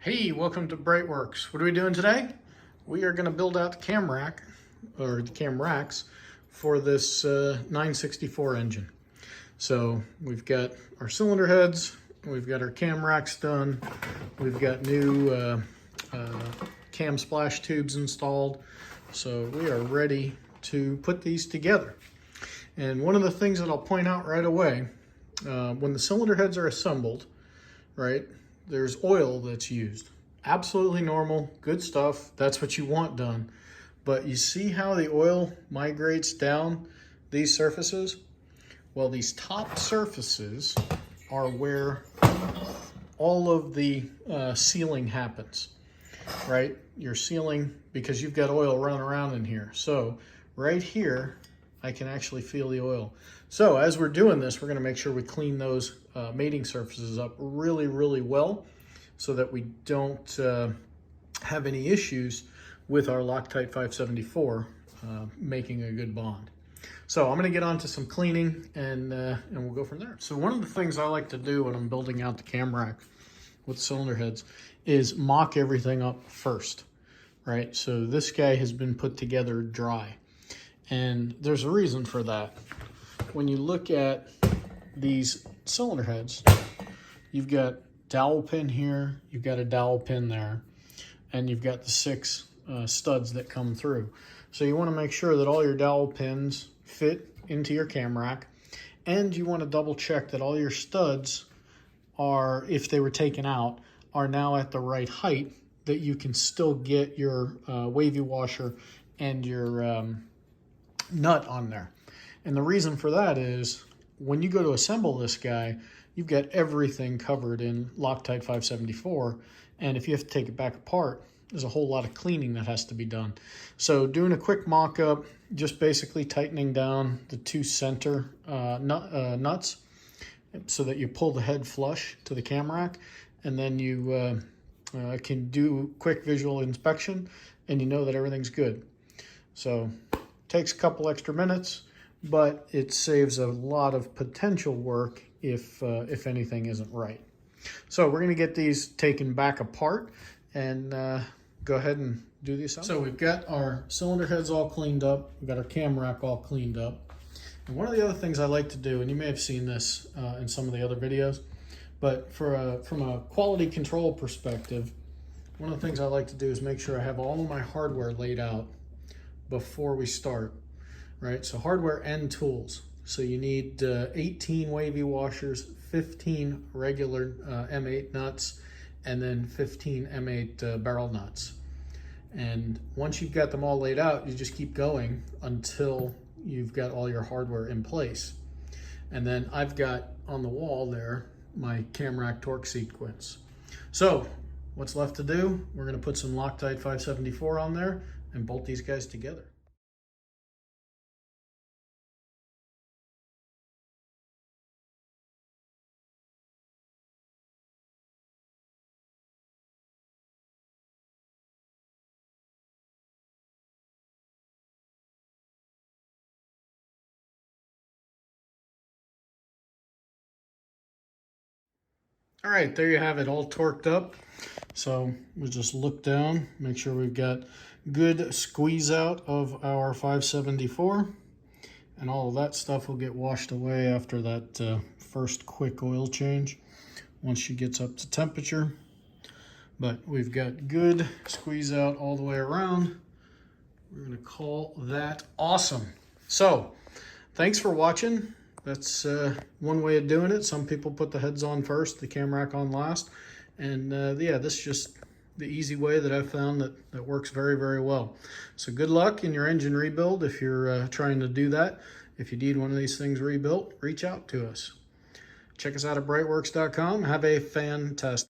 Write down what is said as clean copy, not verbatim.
Hey, welcome to BreitWerks. What are we doing today? We are going to build out the Camrack, or the Camracks, for this 964 engine. So we've got our cylinder heads, we've got our Camracks done, we've got new cam splash tubes installed. So we are ready to put these together. And one of the things that I'll point out right away, when the cylinder heads are assembled, right, there's oil that's used. Absolutely normal, good stuff. That's what you want done. But you see how the oil migrates down these surfaces? Well, these top surfaces are where all of the sealing happens, right? You're sealing because you've got oil running around in here. So right here, I can actually feel the oil. So as we're doing this, we're gonna make sure we clean those mating surfaces up really, really well so that we don't have any issues with our Loctite 574 making a good bond. So I'm gonna get on to some cleaning and we'll go from there. So one of the things I like to do when I'm building out the Camrack with cylinder heads is mock everything up first, right? So this guy has been put together dry. And there's a reason for that. When you look at these cylinder heads, you've got dowel pin here, you've got a dowel pin there, and you've got the 6 studs that come through. So you want to make sure that all your dowel pins fit into your Camrack, and you want to double check that all your studs are, if they were taken out, are now at the right height that you can still get your wavy washer and your nut on there. And the reason for that is when you go to assemble this guy, you've got everything covered in Loctite 574, and if you have to take it back apart, there's a whole lot of cleaning that has to be done. So doing a quick mock-up, just basically tightening down the 2 center nuts so that you pull the head flush to the Camrack, and then you can do quick visual inspection and you know that everything's good. So takes a couple extra minutes, but it saves a lot of potential work if anything isn't right. So we're gonna get these taken back apart and go ahead and do the assembly. So we've got our cylinder heads all cleaned up, we've got our Camrack all cleaned up. And one of the other things I like to do, and you may have seen this in some of the other videos, but from a quality control perspective, one of the things I like to do is make sure I have all of my hardware laid out before we start, right? So hardware and tools. So you need 18 wavy washers, 15 regular M8 nuts, and then 15 M8 barrel nuts. And once you've got them all laid out, you just keep going until you've got all your hardware in place. And then I've got on the wall there my Camrack torque sequence. So what's left to do? We're gonna put some Loctite 574 on there and bolt these guys together. All right, there you have it all torqued up. So we'll just look down, make sure we've got good squeeze out of our 574, and all of that stuff will get washed away after that first quick oil change once she gets up to temperature. But we've got good squeeze out all the way around. We're gonna call that awesome. So thanks for watching. That's one way of doing it. Some people put the heads on first, the Camrack on last. And yeah, this is just the easy way that I've found that works very, very well. So good luck in your engine rebuild if you're trying to do that. If you need one of these things rebuilt, reach out to us. Check us out at BreitWerks.com. Have a fantastic